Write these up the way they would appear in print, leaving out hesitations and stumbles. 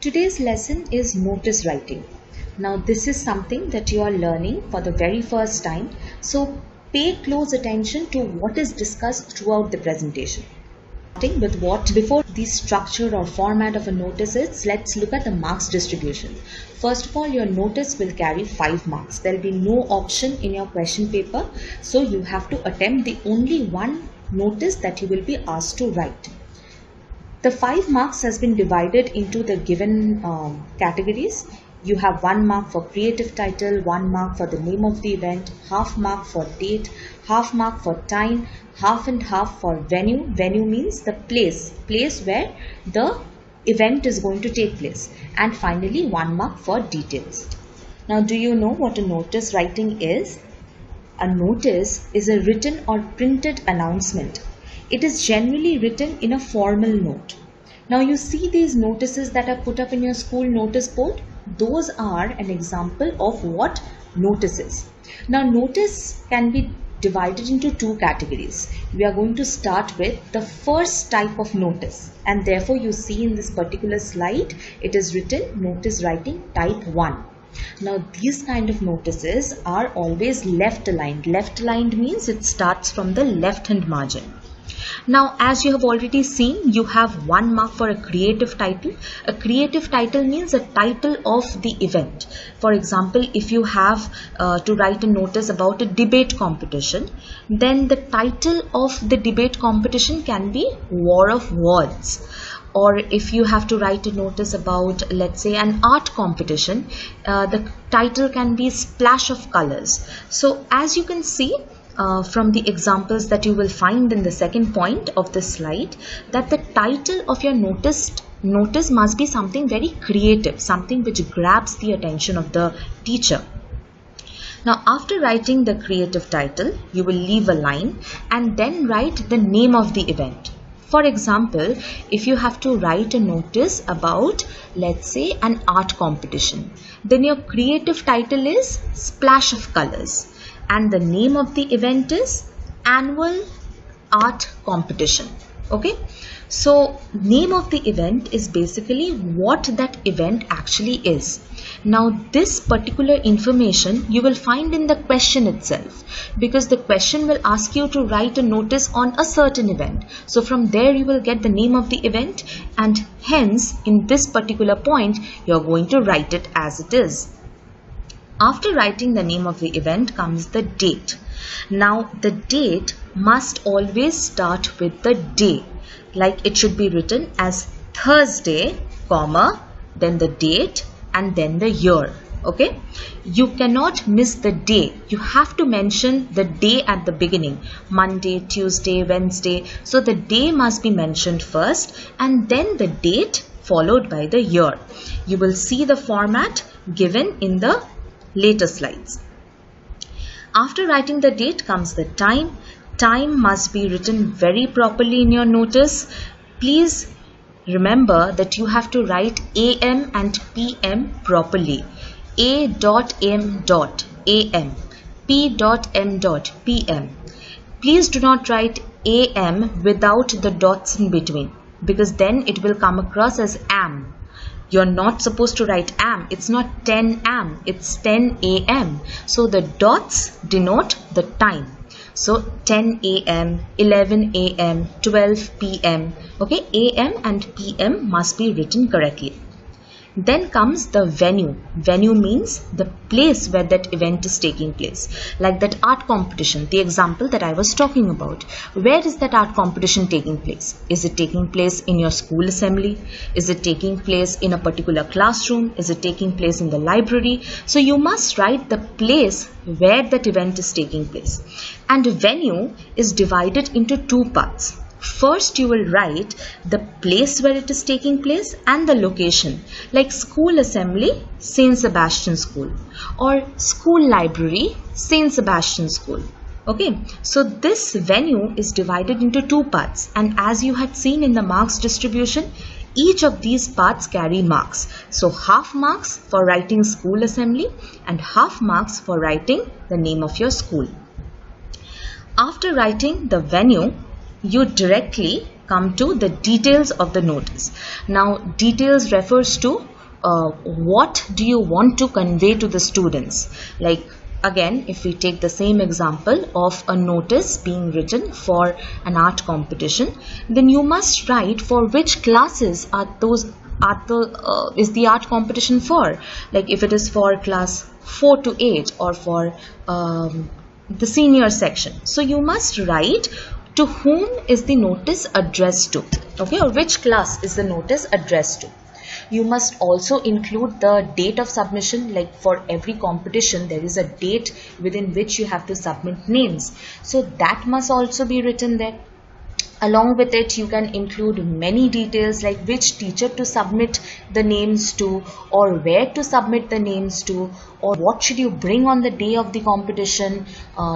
Today's lesson is notice writing. Now this is something that you are learning for the very first time, so pay close attention to what is discussed throughout the presentation. Starting with what before the structure or format of a notice is, let's look at the marks distribution. First of all, your notice will carry 5 marks. There will be no option in your question paper, so you have to attempt the only one notice that you will be asked to write. The 5 marks has been divided into the given categories. You have 1 mark for creative title, 1 mark for the name of the event, half mark for date, half mark for time, half and half for venue. Venue means the place where the event is going to take place, and finally 1 mark for details. Now, do you know what a notice writing is? A notice is a written or printed announcement. It is generally written in a formal note. Now you see these notices that are put up in your school notice board. Those are an example of what notice is. Now notice can be divided into 2 categories. We are going to start with the first type of notice, and therefore you see in this particular slide it is written notice writing type 1. Now these kind of notices are always left aligned. Left aligned means it starts from the left hand margin. Now, as you have already seen, you have 1 mark for a creative title. A creative title means a title of the event. For example, if you have to write a notice about a debate competition, then the title of the debate competition can be War of Words. Or if you have to write a notice about, let's say, an art competition, the title can be Splash of Colors. So, as you can see, from the examples that you will find in the second point of this slide, that the title of your notice must be something very creative, something which grabs the attention of the teacher. Now after writing the creative title, you will leave a line and then write the name of the event. For example, if you have to write a notice about, let's say, an art competition, then your creative title is Splash of Colors. And the name of the event is Annual Art Competition. Okay, so name of the event is basically what that event actually is. Now this particular information you will find in the question itself, because the question will ask you to write a notice on a certain event. So from there you will get the name of the event, and hence in this particular point you are going to write it as it is. After writing the name of the event comes the date. Now the date must always start with the day. Like it should be written as Thursday, comma, then the date and then the year. Okay, you cannot miss the day. You have to mention the day at the beginning. Monday, Tuesday, Wednesday. So the day must be mentioned first and then the date followed by the year. You will see the format given in the later slides. After writing the date comes the time. Time must be written very properly in your notice. Please remember that you have to write AM and PM properly. A.M.AM, P.M. Please do not write AM without the dots in between, because then it will come across as AM. You're not supposed to write AM. It's not 10 AM. It's 10 AM. So the dots denote the time. So 10 AM, 11 AM, 12 PM. Okay, AM and PM must be written correctly. Then comes the venue. Venue means the place where that event is taking place. Like that art competition, the example that I was talking about. Where is that art competition taking place? Is it taking place in your school assembly? Is it taking place in a particular classroom? Is it taking place in the library? So you must write the place where that event is taking place. And venue is divided into 2 parts. First you will write the place where it is taking place and the location, like school assembly, St. Sebastian School, or school library, St. Sebastian School. Okay, so this venue is divided into 2 parts, and as you had seen in the marks distribution, each of these parts carry marks. So half marks for writing school assembly and half marks for writing the name of your school. After writing the venue, you directly come to the details of the notice. Now details refers to what do you want to convey to the students. Like again, if we take the same example of a notice being written for an art competition, then you must write for which classes is the art competition for. Like if it is for class 4 to 8 or for the senior section, so you must write to whom is the notice addressed to, okay, or which class is the notice addressed to. You must also include the date of submission. Like for every competition there is a date within which you have to submit names, so that must also be written there. Along with it, you can include many details like which teacher to submit the names to, or where to submit the names to, or what should you bring on the day of the competition,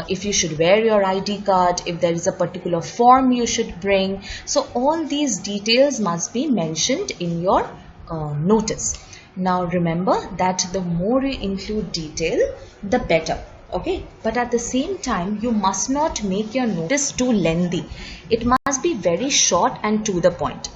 if you should wear your ID card, if there is a particular form you should bring. So all these details must be mentioned in your notice. Now remember that the more you include detail, the better. Okay, but at the same time, you must not make your notice too lengthy. It must be very short and to the point.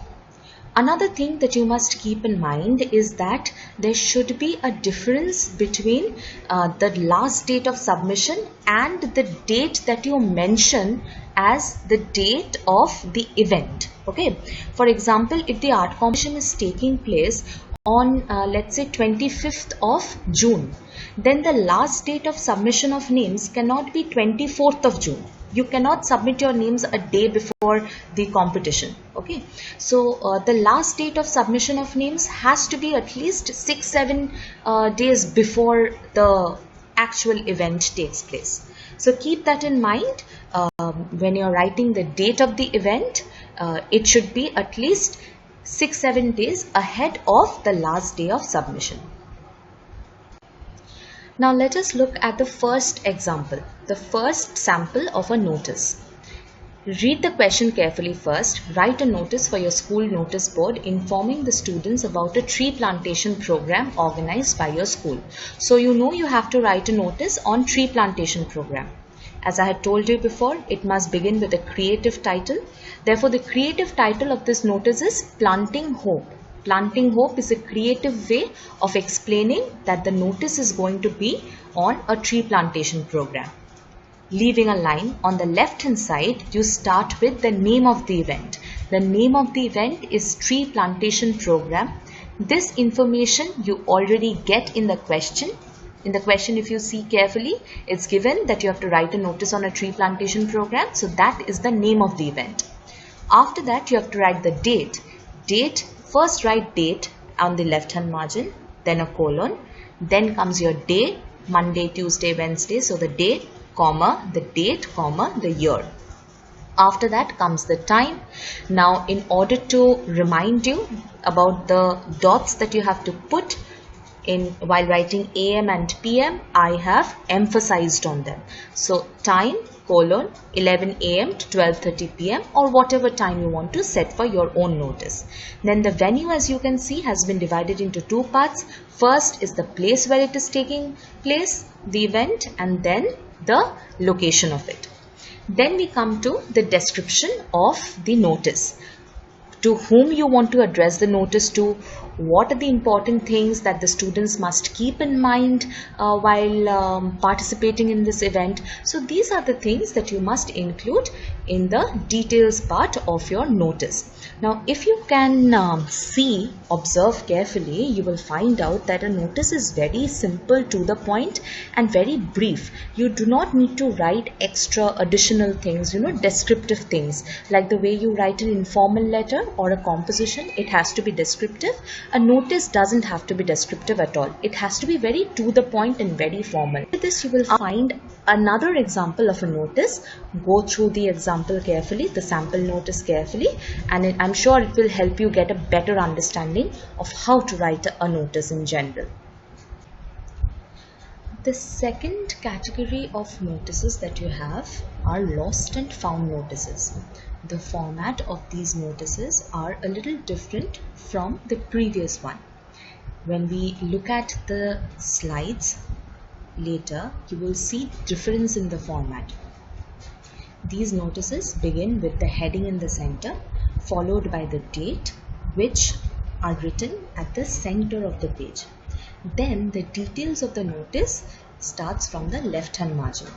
Another thing that you must keep in mind is that there should be a difference between the last date of submission and the date that you mention as the date of the event. Okay, for example, if the art competition is taking place on let's say 25th of June, then the last date of submission of names cannot be 24th of June. You cannot submit your names a day before the competition. Okay, so the last date of submission of names has to be at least 6-7 days before the actual event takes place. So keep that in mind when you're writing the date of the event. It should be at least 6-7 days ahead of the last day of submission. Now let us look at the first example, the first sample of a notice. Read the question carefully first. Write a notice for your school notice board informing the students about a tree plantation program organized by your school. So you know you have to write a notice on tree plantation program. As I had told you before, it must begin with a creative title. Therefore, the creative title of this notice is Planting Hope. Planting Hope is a creative way of explaining that the notice is going to be on a tree plantation program. Leaving a line on the left hand side, you start with the name of the event. The name of the event is Tree Plantation Program. This information you already get in the question. In the question, if you see carefully, it's given that you have to write a notice on a tree plantation program. So that is the name of the event. After that, you have to write the date. First write date on the left hand margin, then a colon, then comes your day, Monday, Tuesday, Wednesday. So the day, comma, the date, comma, the year. After that comes the time. Now in order to remind you about the dots that you have to put in while writing AM and PM, I have emphasized on them. So time, colon, 11 AM to 12:30 PM or whatever time you want to set for your own notice. Then the venue, as you can see, has been divided into two parts. First is the place where it is taking place, the event, and then the location of it. Then we come to the description of the notice. To whom you want to address the notice to, what are the important things that the students must keep in mind while participating in this event. So these are the things that you must include in the details part of your notice. Now if you can observe carefully, you will find out that a notice is very simple, to the point and very brief. You do not need to write extra additional things, descriptive things, like the way you write an informal letter or a composition. It has to be descriptive. A notice doesn't have to be descriptive at all. It has to be very to the point and very formal. With this, you will find another example of a notice. Go through the example carefully, the sample notice carefully, and I'm sure it will help you get a better understanding of how to write a notice in general. The second category of notices that you have are lost and found notices. The format of these notices are a little different from the previous one. When we look at the slides later, you will see difference in the format. These notices begin with the heading in the center, followed by the date, which are written at the center of the page. Then the details of the notice starts from the left hand margin.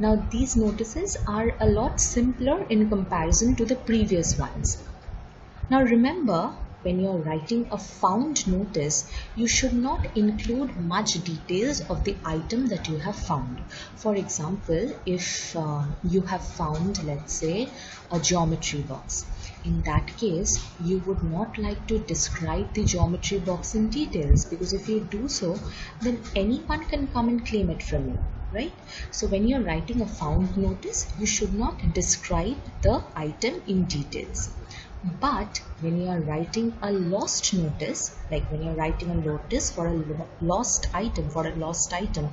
Now these notices are a lot simpler in comparison to the previous ones. Now remember, when you are writing a found notice, you should not include much details of the item that you have found. For example, if you have found, let's say, a geometry box, in that case, you would not like to describe the geometry box in details, because if you do so, then anyone can come and claim it from you. Right? So when you are writing a found notice, you should not describe the item in details. But when you are writing a lost notice, like when you are writing a notice for a lost item,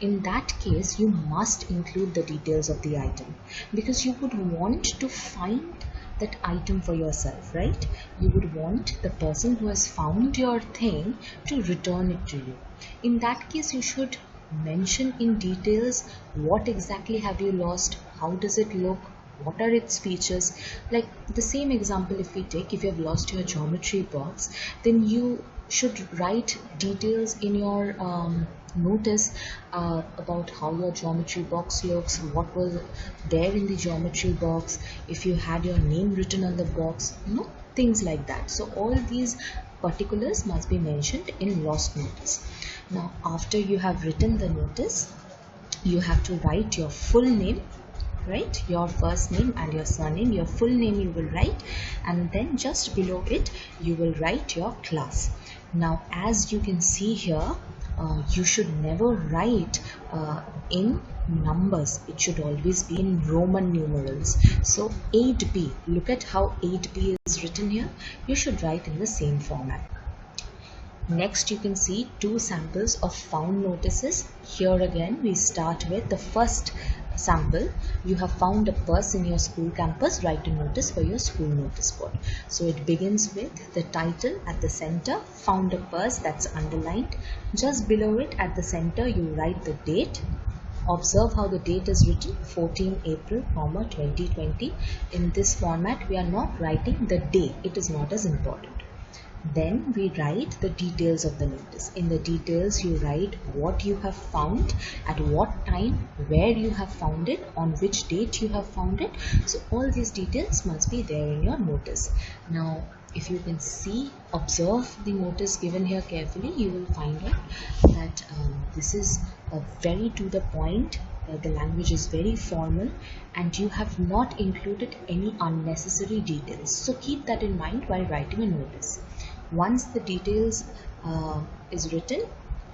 in that case you must include the details of the item, because you would want to find that item for yourself, right? You would want the person who has found your thing to return it to you. In that case, you should mention in details what exactly have you lost, how does it look, what are its features. Like the same example, if we take, if you have lost your geometry box, then you should write details in your notice about how your geometry box looks, what was there in the geometry box, if you had your name written on the box, things like that. So all these particulars must be mentioned in lost notice. Now after you have written the notice, you have to write your full name, right? Your first name and your surname. Your full name you will write, and then just below it you will write your class. Now as you can see here, you should never write in numbers. It should always be in Roman numerals. So 8B, look at how 8B is written here. You should write in the same format. Next, you can see two samples of found notices. Here again we start with the first sample. You have found a purse in your school campus, write a notice for your school notice board. So it begins with the title at the center, found a purse, that's underlined. Just below it at the center you write the date. Observe how the date is written, 14 April, 2020. In this format we are not writing the day, it is not as important. Then we write the details of the notice. In the details you write what you have found, at what time, where you have found it, on which date you have found it. So all these details must be there in your notice. Now if you can see, observe the notice given here carefully, you will find out that this is a very to the point. The language is very formal and you have not included any unnecessary details. So keep that in mind while writing a notice. Once the details is written,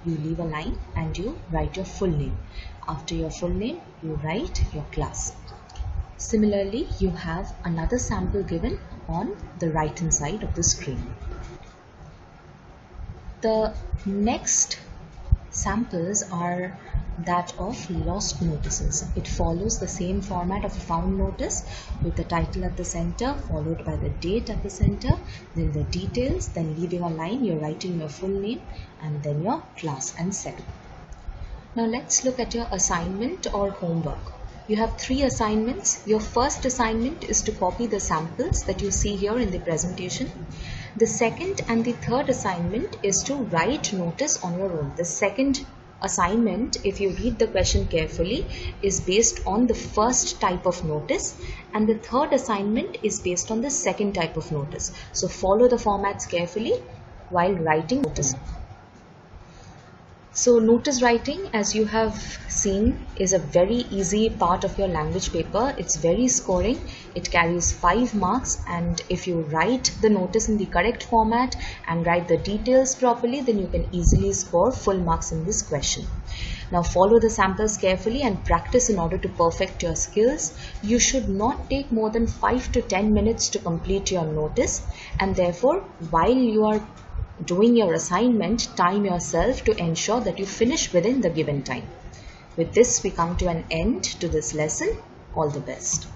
you leave a line and you write your full name. After your full name, you write your class. Similarly, you have another sample given on the right hand side of the screen. The next samples are that of lost notices. It follows the same format of a found notice with the title at the center, followed by the date at the center, then the details, then leaving a line, you're writing your full name, and then your class and set. Now let's look at your assignment or homework. You have 3 assignments. Your first assignment is to copy the samples that you see here in the presentation. The second and the third assignment is to write notice on your own. The second assignment, if you read the question carefully, is based on the first type of notice, and the third assignment is based on the second type of notice. So follow the formats carefully while writing notice. So notice writing, as you have seen, is a very easy part of your language paper. It's very scoring. It carries 5 marks, and if you write the notice in the correct format and write the details properly, then you can easily score full marks in this question. Now follow the samples carefully and practice in order to perfect your skills. You should not take more than 5 to 10 minutes to complete your notice, and therefore while you are doing your assignment, time yourself to ensure that you finish within the given time. With this, we come to an end to this lesson. All the best.